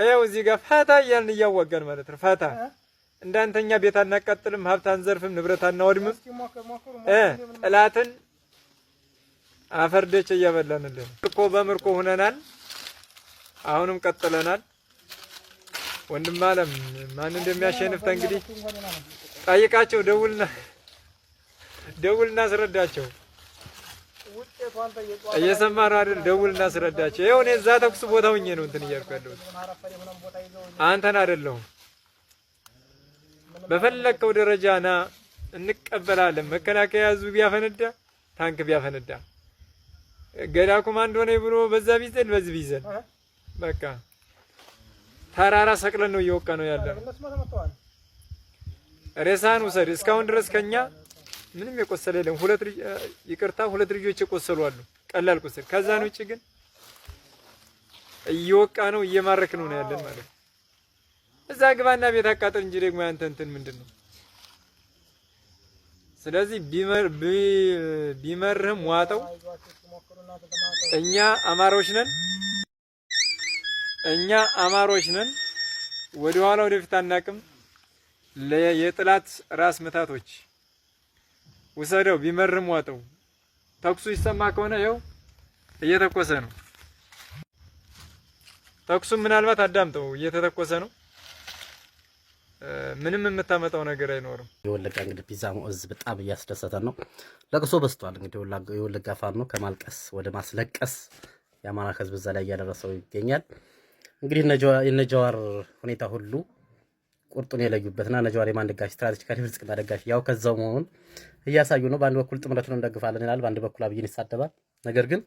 ይኸው እዚህ ጋር ፈታ እያልን እያዋጋን ማለት ነው። ፈታ እንዳንተኛ ቤት አናቃጥልም፣ ሀብት አንዘርፍም፣ ንብረት አናወድምም። ጥላትን አፈርደች እያበላንልን ምርኮ በምርኮ ሆነናል። አሁንም ቀጥለናል። ወንድም አለም ማን እንደሚያሸንፍ እንግዲህ ጠይቃቸው፣ ደውልና አስረዳቸው። እየሰማህ ነው አይደል? ደውልና አስረዳቸው። ይኸው እኔ እዛ ተኩስ ቦታ ሆኜ ነው እንትን እያልኩ ያለሁት አንተን አይደለሁም። በፈለከው ደረጃ ና እንቀበላለን። መከላከያ ህዝብ ቢያፈነዳ፣ ታንክ ቢያፈነዳ፣ ገዳ ኮማንዶ ነኝ ብሎ በዛ ቢዘል በዚህ ቢዘል በቃ ተራራ ሰቅለን ነው እየወቃ ነው ያለ። ሬሳን ውሰድ። እስካሁን ድረስ ከኛ ምንም የቆሰለ የለም። ሁለት ልጆች የቆሰሉ አሉ፣ ቀላል ቁስል። ከዛን ውጪ ግን እየወቃ ነው እየማረክ ነው ያለን ማለት ነው። እዛ ግባና ቤት አቃጥል እንጂ ደግሞ ያንተ እንትን ምንድነው? ስለዚህ ቢመርህም ዋጠው። እኛ አማሮች ነን። ወደ ኋላ ወደፊት አናቅም። የጥላት ራስ ምታቶች ውሰደው። ቢመርም ዋጠው። ተኩሱ ይሰማ ከሆነ ይኸው እየተኮሰ ነው። ተኩሱም ምናልባት አዳምጠው እየተተኮሰ ነው። ምንም የምታመጣው ነገር አይኖርም። የወለጋ እንግዲህ ቢዛሞ እዝ በጣም እያስደሰተን ነው። ለቅሶ በዝቷል። እንግዲህ የወለጋ ፋኖ ከማልቀስ ወደ ማስለቀስ የአማራ ህዝብ እዛ ላይ እያደረሰው ይገኛል። እንግዲህ እነ ጀዋር ሁኔታ ሁሉ ቁርጡን የለዩበትና እነ ጀዋር የማን ደጋፊ ስትራቴጂካሊ ብልጽግና ደጋፊ ያው ከዛው መሆኑን እያሳዩ ነው። በአንድ በኩል ጥምረቱን እንደግፋለን ይላል፣ በአንድ በኩል አብይን ይሳደባል። ነገር ግን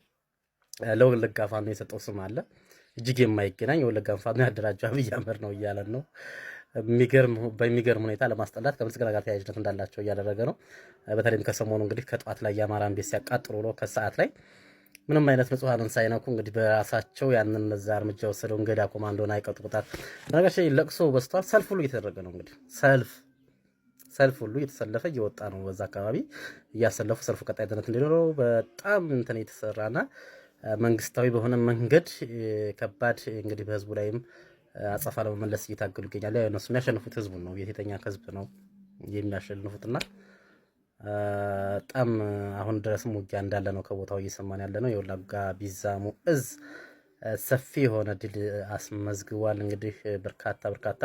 ለወለጋ ፋኖ የሰጠው ስም አለ እጅግ የማይገናኝ። የወለጋ ፋኖ ያደራጀው አብይ አህመድ ነው እያለን ነው። በሚገርም ሁኔታ ለማስጠላት ከብልጽግና ጋር ተያያዥነት እንዳላቸው እያደረገ ነው። በተለይም ከሰሞኑ እንግዲህ ከጧት ላይ የአማራን ቤት ሲያቃጥሉ ብሎ ከሰዓት ላይ ምንም አይነት ንጹሃንን ሳይነኩ እንግዲህ በራሳቸው ያንን እዛ እርምጃ ወሰደው እንገዳ ኮማንዶን አይቀጡ ቁጣት ነገርሽ ለቅሶ በስቷል። ሰልፍ ሁሉ እየተደረገ ነው። እንግዲህ ሰልፍ ሁሉ እየተሰለፈ እየወጣ ነው። በዛ አካባቢ እያሰለፉ ሰልፉ ቀጣይነት እንዲኖረው በጣም እንትን የተሰራና መንግስታዊ በሆነ መንገድ ከባድ እንግዲህ በህዝቡ ላይም አጸፋ ለመመለስ እየታገሉ ይገኛሉ። እነሱ የሚያሸንፉት ህዝቡ ነው፣ የቴተኛ ህዝብ ነው የሚያሸንፉትና በጣም አሁን ድረስም ውጊያ እንዳለ ነው ከቦታው እየሰማን ያለ ነው። የወለጋ ቢዛሞ እዝ ሰፊ የሆነ ድል አስመዝግቧል። እንግዲህ በርካታ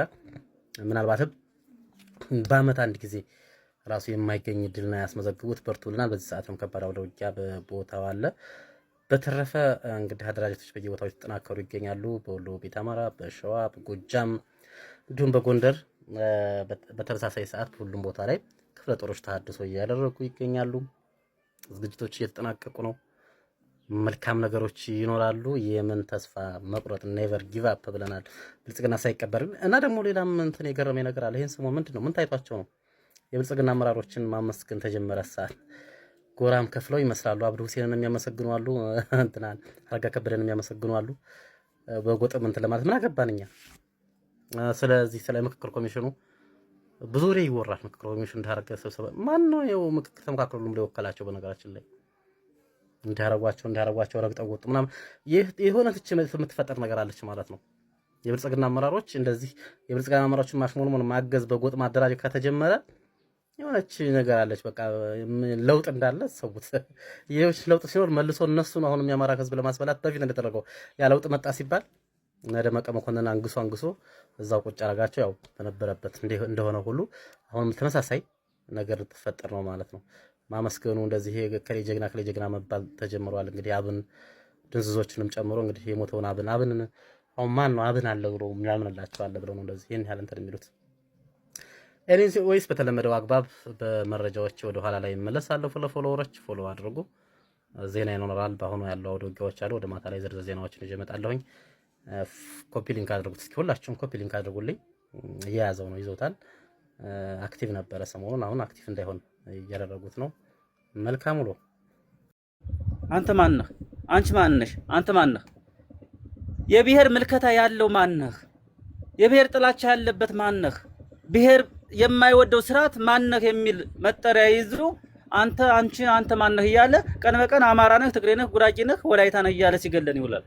ምናልባትም በአመት አንድ ጊዜ ራሱ የማይገኝ ድል ነው ያስመዘግቡት። በርቱልናል። በዚህ ሰዓትም ከባድ አውደ ውጊያ በቦታው አለ። በተረፈ እንግዲህ አደራጀቶች በየቦታው ተጠናከሩ ይገኛሉ። በወሎ ቤት አማራ፣ በሸዋ፣ በጎጃም እንዲሁም በጎንደር በተመሳሳይ ሰዓት ሁሉም ቦታ ላይ ክፍለ ጦሮች ተሐድሶ እያደረጉ ይገኛሉ። ዝግጅቶች እየተጠናቀቁ ነው። መልካም ነገሮች ይኖራሉ። የምን ተስፋ መቁረጥ ኔቨር ጊቭ አፕ ብለናል። ብልጽግና ሳይቀበር እና ደግሞ ሌላም እንትን የገረመኝ ነገር አለ። ይሄን ሰሞን ምንድነው ምን ታይቷቸው ነው የብልጽግና አመራሮችን ማመስገን ተጀመረ? ሰዓት ጎራም ከፍለው ይመስላሉ። አብዱ ሁሴንን የሚያመሰግኑ አሉ፣ እንትናን አረጋ ከበደን የሚያመሰግኑ አሉ። በጎጥም እንትን ለማለት ምን አገባንኛ። ስለዚህ ስለ ምክክር ኮሚሽኑ ብዙ ወሬ ይወራል። ምክክር ኮሚሽኑ እንዳረገ ስብሰባ ማን ነው የው ምክክር ተመካከሩም ላይ ወከላቸው። በነገራችን ላይ እንዳረጓቸው ረግጠው ወጡ ምናምን የሆነ ትች የምትፈጠር ነገር አለች ማለት ነው። የብልጽግና አመራሮች እንደዚህ የብልጽግና አመራሮችን ማሽሞንሞን ማገዝ በጎጥ ማደራጀት ከተጀመረ የሆነች ነገር አለች። በቃ ለውጥ እንዳለ ሰውት ይሄዎች ለውጥ ሲኖር መልሶ እነሱን አሁን የአማራ ህዝብ ለማስበላት በፊት እንደተደረገው ያ ለውጥ መጣ ሲባል ደመቀ መኮንን አንግሶ እዛው ቁጭ አረጋቸው። ያው በነበረበት እንደሆነ ሁሉ አሁንም ተመሳሳይ ነገር ተፈጠረ ነው ማለት ነው። ማመስገኑ እንደዚህ ከሌ ጀግና መባል ተጀምሯል። እንግዲህ አብን ድንዝዞችንም ጨምሮ እንግዲህ የሞተውን አብን አሁን ማን ነው አብን አለ ብሎ ምናምንላቸው አለ ብለው ነው እንደዚህ ይሄን ያህል እንትን የሚሉት። ኤኒዌይስ ወይስ በተለመደው አግባብ በመረጃዎች ወደ ኋላ ላይ እመለሳለሁ። ለፎሎወሮች ፎሎ አድርጉ። ዜና ይኖራል። በአሁኑ ያለው አውደ ውጊያዎች አሉ። ወደ ማታ ላይ ዝርዝር ዜናዎችን ይዤ እመጣለሁኝ። ኮፒ ሊንክ አድርጉት። እስኪ ሁላችሁም ኮፒ ሊንክ አድርጉልኝ። እየያዘው ነው ይዞታል። አክቲቭ ነበረ ሰሞኑን፣ አሁን አክቲቭ እንዳይሆን እያደረጉት ነው። መልካም ውሎ። አንተ ማን ነህ? አንቺ ማን ነሽ? አንተ ማን ነህ? የብሔር ምልከታ ያለው ማን ነህ? የብሔር ጥላቻ ያለበት ማን ነህ? ብሔር የማይወደው ስርዓት ማን ነህ የሚል መጠሪያ ይዞ አንተ ማን ነህ እያለ ቀን በቀን አማራ ነህ፣ ትግሬ ነህ፣ ጉራጌ ነህ፣ ወላይታ ነህ እያለ ሲገለን ይውላል።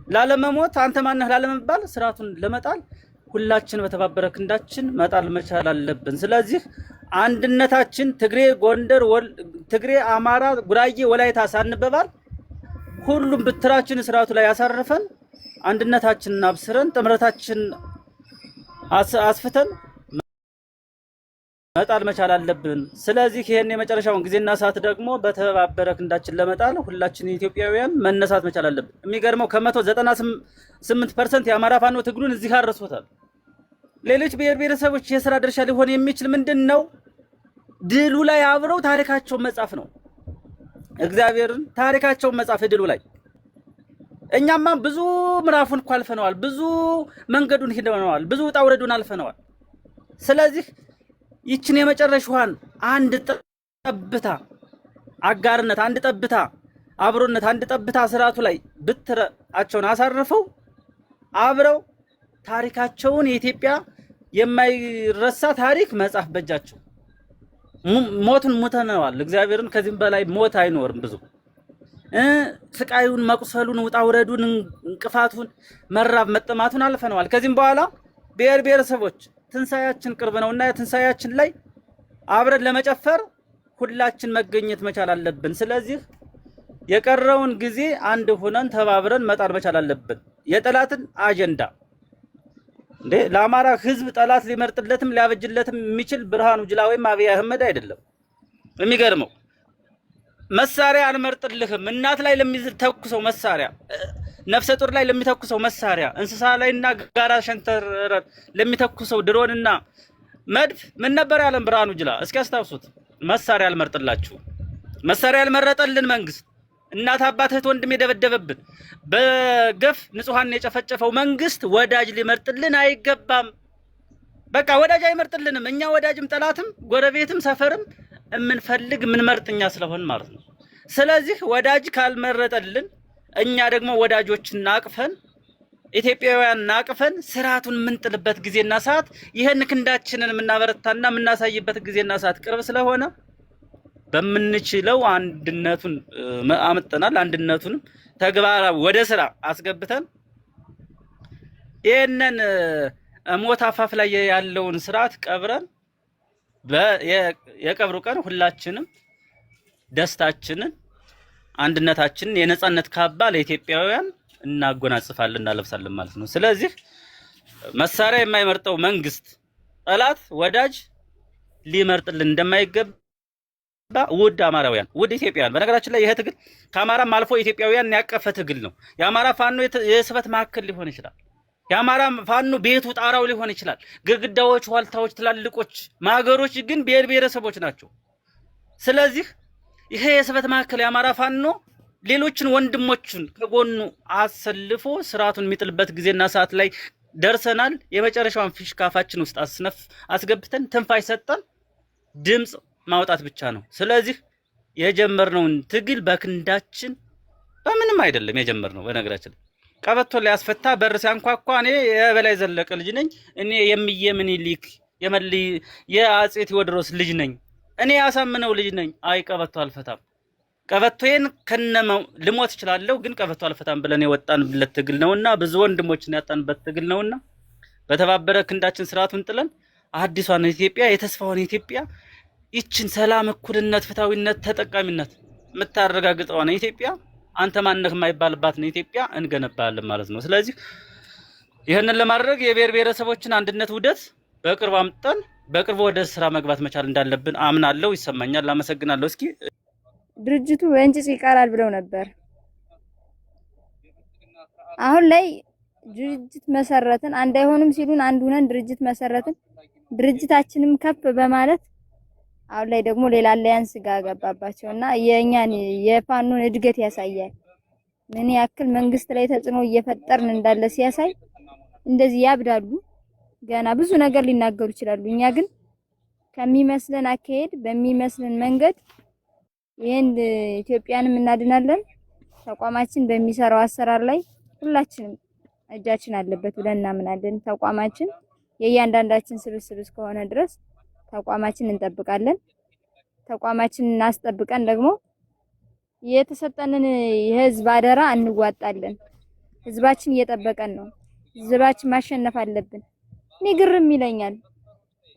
ላለመሞት አንተ ማነህ ላለመባል ስርዓቱን ለመጣል ሁላችን በተባበረ ክንዳችን መጣል መቻል አለብን። ስለዚህ አንድነታችን ትግሬ፣ ጎንደር፣ ትግሬ፣ አማራ፣ ጉራጌ፣ ወላይታ ሳንበባል ሁሉም ብትራችን ስርዓቱ ላይ ያሳርፈን አንድነታችንን አብስረን ጥምረታችን አስፍተን መጣል መቻል አለብን። ስለዚህ ይሄን የመጨረሻውን ጊዜና ሰዓት ደግሞ በተባበረ ክንዳችን ለመጣል ሁላችን ኢትዮጵያውያን መነሳት መቻል አለብን። የሚገርመው ከ198% የአማራ ፋኖ ትግሉን እዚህ አድርሶታል። ሌሎች ብሔር ብሔረሰቦች የሥራ ድርሻ ሊሆን የሚችል ምንድነው? ድሉ ላይ አብረው ታሪካቸውን መጻፍ ነው። እግዚአብሔርን ታሪካቸውን መጻፍ ድሉ ላይ እኛማ ብዙ ምዕራፉን እኮ አልፈነዋል። ብዙ መንገዱን ሄደናል። ብዙ ውጣ ውረዱን አልፈነዋል። ስለዚህ ይችን የመጨረሻዋን አንድ ጠብታ አጋርነት፣ አንድ ጠብታ አብሮነት፣ አንድ ጠብታ ስርዓቱ ላይ ብትራቸውን አሳርፈው አብረው ታሪካቸውን የኢትዮጵያ የማይረሳ ታሪክ መጻፍ በጃቸው። ሞትን ሙተነዋል። እግዚአብሔርን ከዚህም በላይ ሞት አይኖርም። ብዙ ስቃዩን፣ መቁሰሉን፣ ውጣ ውረዱን፣ እንቅፋቱን፣ መራብ መጠማቱን አልፈነዋል። ከዚህም በኋላ ብሔር ብሔረሰቦች ትንሳኤያችን ቅርብ ነውና ትንሳኤያችን ላይ አብረን ለመጨፈር ሁላችን መገኘት መቻል አለብን። ስለዚህ የቀረውን ጊዜ አንድ ሆነን ተባብረን መጣር መቻል አለብን። የጠላትን አጀንዳ ለአማራ ሕዝብ ጠላት ሊመርጥለትም ሊያበጅለትም የሚችል ብርሃኑ ጁላ ወይም አብይ አህመድ አይደለም። የሚገርመው መሳሪያ አልመርጥልህም እናት ላይ ለሚተኩሰው መሳሪያ፣ ነፍሰ ጡር ላይ ለሚተኩሰው መሳሪያ፣ እንስሳ ላይና ጋራ ሸንተረር ለሚተኩሰው ድሮንና መድፍ ምን ነበር ያለን ብርሃኑ ጁላ? እስኪ አስታውሱት። መሳሪያ አልመርጥላችሁ። መሳሪያ ያልመረጠልን መንግስት እናት አባት እህት ወንድም የደበደበብን በገፍ ንጹሃን የጨፈጨፈው መንግስት ወዳጅ ሊመርጥልን አይገባም። በቃ ወዳጅ አይመርጥልንም። እኛ ወዳጅም ጠላትም ጎረቤትም ሰፈርም የምንፈልግ የምንመርጥኛ ስለሆን ማለት ነው። ስለዚህ ወዳጅ ካልመረጠልን እኛ ደግሞ ወዳጆችን ናቅፈን ኢትዮጵያውያን ናቅፈን ስርዓቱን የምንጥልበት ጊዜና ሰዓት ይሄን ክንዳችንን የምናበረታና የምናሳይበት ጊዜና ሰዓት ቅርብ ስለሆነ በምንችለው አንድነቱን አመጣናል። አንድነቱንም ተግባራዊ ወደ ስራ አስገብተን ይሄንን ሞት አፋፍ ላይ ያለውን ስርዓት ቀብረን የቀብሩ ቀን ሁላችንም ደስታችንን አንድነታችንን የነጻነት ካባ ለኢትዮጵያውያን እናጎናጽፋለን እናለብሳለን ማለት ነው። ስለዚህ መሳሪያ የማይመርጠው መንግስት ጠላት ወዳጅ ሊመርጥልን እንደማይገባ ውድ አማራውያን ውድ ኢትዮጵያውያን፣ በነገራችን ላይ ይሄ ትግል ከአማራም አልፎ ኢትዮጵያውያን ያቀፈ ትግል ነው። የአማራ ፋኖ የስበት ማዕከል ሊሆን ይችላል። የአማራ ፋኖ ቤቱ ጣራው ሊሆን ይችላል። ግድግዳዎች፣ ዋልታዎች፣ ትላልቆች ማገሮች ግን ብሔር ብሔረሰቦች ናቸው። ስለዚህ ይሄ የስበት ማዕከል የአማራ ፋኖ ሌሎችን ወንድሞቹን ከጎኑ አሰልፎ ስርዓቱን የሚጥልበት ጊዜና ሰዓት ላይ ደርሰናል። የመጨረሻውን ፊሽካ አፋችን ውስጥ አስገብተን ትንፋሽ ሰጠን ድምጽ ማውጣት ብቻ ነው። ስለዚህ የጀመርነውን ትግል በክንዳችን በምንም አይደለም የጀመርነው። በነገራችን ቀበቶ ላይ ያስፈታ በር ሲያንኳኳ እኔ የበላይ ዘለቀ ልጅ ነኝ፣ እኔ የሚየ ምኒልክ የአጼ ቴዎድሮስ ልጅ ነኝ፣ እኔ ያሳምነው ልጅ ነኝ። አይ ቀበቶ አልፈታም፣ ቀበቶዬን ከነመው ልሞት እችላለሁ፣ ግን ቀበቶ አልፈታም ብለን የወጣንበት ትግል ነውና ብዙ ወንድሞችን ያጣንበት ትግል ነውና በተባበረ ክንዳችን ስርዓቱን ጥለን አዲሷን ኢትዮጵያ የተስፋውን ኢትዮጵያ ይችን ሰላም፣ እኩልነት፣ ፍትሃዊነት፣ ተጠቃሚነት የምታረጋግጠውን ኢትዮጵያ አንተ ማነህ የማይባልባትን ኢትዮጵያ እንገነባለን ማለት ነው። ስለዚህ ይህንን ለማድረግ የብሔር ብሔረሰቦችን አንድነት ውህደት በቅርብ አምጠን በቅርብ ወደ ስራ መግባት መቻል እንዳለብን አምናለሁ፣ ይሰማኛል። አመሰግናለሁ። እስኪ ድርጅቱ በእንጭጭ ይቀራል ብለው ነበር። አሁን ላይ ድርጅት መሰረትን፣ አንድ አይሆንም ሲሉን አንድ ሆነን ድርጅት መሰረትን። ድርጅታችንም ከፍ በማለት አሁን ላይ ደግሞ ሌላ አሊያንስ ጋር ገባባቸውና የኛን የፋኖን እድገት ያሳያል። ምን ያክል መንግስት ላይ ተጽዕኖ እየፈጠርን እንዳለ ሲያሳይ እንደዚህ ያብዳሉ። ገና ብዙ ነገር ሊናገሩ ይችላሉ። እኛ ግን ከሚመስለን አካሄድ በሚመስለን መንገድ ይሄን ኢትዮጵያንም እናድናለን። ተቋማችን በሚሰራው አሰራር ላይ ሁላችንም እጃችን አለበት ብለን እናምናለን። ተቋማችን የእያንዳንዳችን ስብስብ እስከሆነ ድረስ ተቋማችን እንጠብቃለን። ተቋማችንን እናስጠብቀን ደግሞ የተሰጠንን የህዝብ አደራ እንዋጣለን። ህዝባችን እየጠበቀን ነው። ህዝባችን ማሸነፍ አለብን። እኔ ግርም ይለኛል።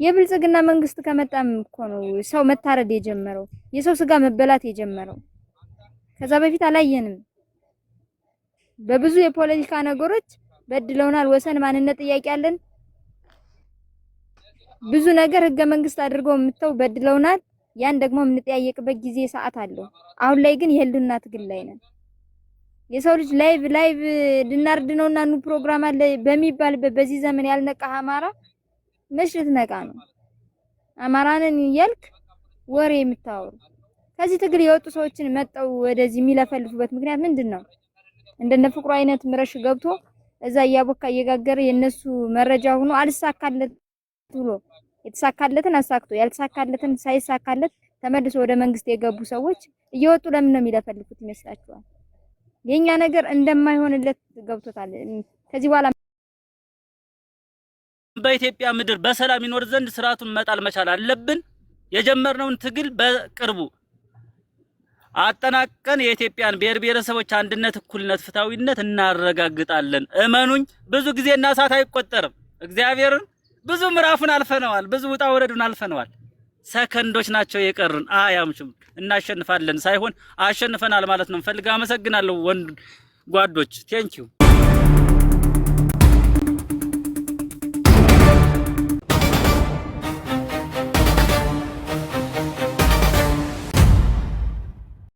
የብልጽግና መንግስት ከመጣም እኮ ነው ሰው መታረድ የጀመረው፣ የሰው ስጋ መበላት የጀመረው። ከዛ በፊት አላየንም። በብዙ የፖለቲካ ነገሮች በድለውናል። ወሰን ማንነት ጥያቄ አለን። ብዙ ነገር ህገ መንግስት አድርገው ምተው በድለውናል። ያን ደግሞ የምንጠያየቅበት ጊዜ ሰዓት አለው። አሁን ላይ ግን የህልውና ትግል ላይ ነን። የሰው ልጅ ላይቭ ልናርድ ነውና ኑ ፕሮግራም አለ በሚባልበት በዚህ ዘመን ያልነቃ አማራ መች ልትነቃ ነው? አማራንን እያልክ ወሬ የምታወሩ ከዚህ ትግል የወጡ ሰዎችን መጠው ወደዚህ የሚለፈልፉበት ምክንያት ምንድነው? እንደነ ፍቅሩ አይነት ምረሽ ገብቶ እዛ እያቦካ እየጋገረ የነሱ መረጃ ሆኖ አልሳካለት ብሎ የተሳካለትን አሳክቶ ያልተሳካለትን ሳይሳካለት ተመልሶ ወደ መንግስት የገቡ ሰዎች እየወጡ ለምን ነው የሚለፈልፉት ይመስላችኋል? የኛ ነገር እንደማይሆንለት ገብቶታል። ከዚህ በኋላ በኢትዮጵያ ምድር በሰላም ይኖር ዘንድ ስርዓቱን መጣል መቻል አለብን። የጀመርነውን ትግል በቅርቡ አጠናቀን የኢትዮጵያን ብሔር ብሔረሰቦች አንድነት፣ እኩልነት፣ ፍትሃዊነት እናረጋግጣለን። እመኑኝ፣ ብዙ ጊዜና ሰዓት አይቆጠርም። እግዚአብሔርን ብዙ ምዕራፉን አልፈነዋል። ብዙ ውጣ ወረዱን አልፈነዋል። ሰከንዶች ናቸው የቀሩን። አያምሽም። እናሸንፋለን ሳይሆን አሸንፈናል ማለት ነው። ፈልጋ አመሰግናለሁ ወንድ ጓዶች ቴንኪው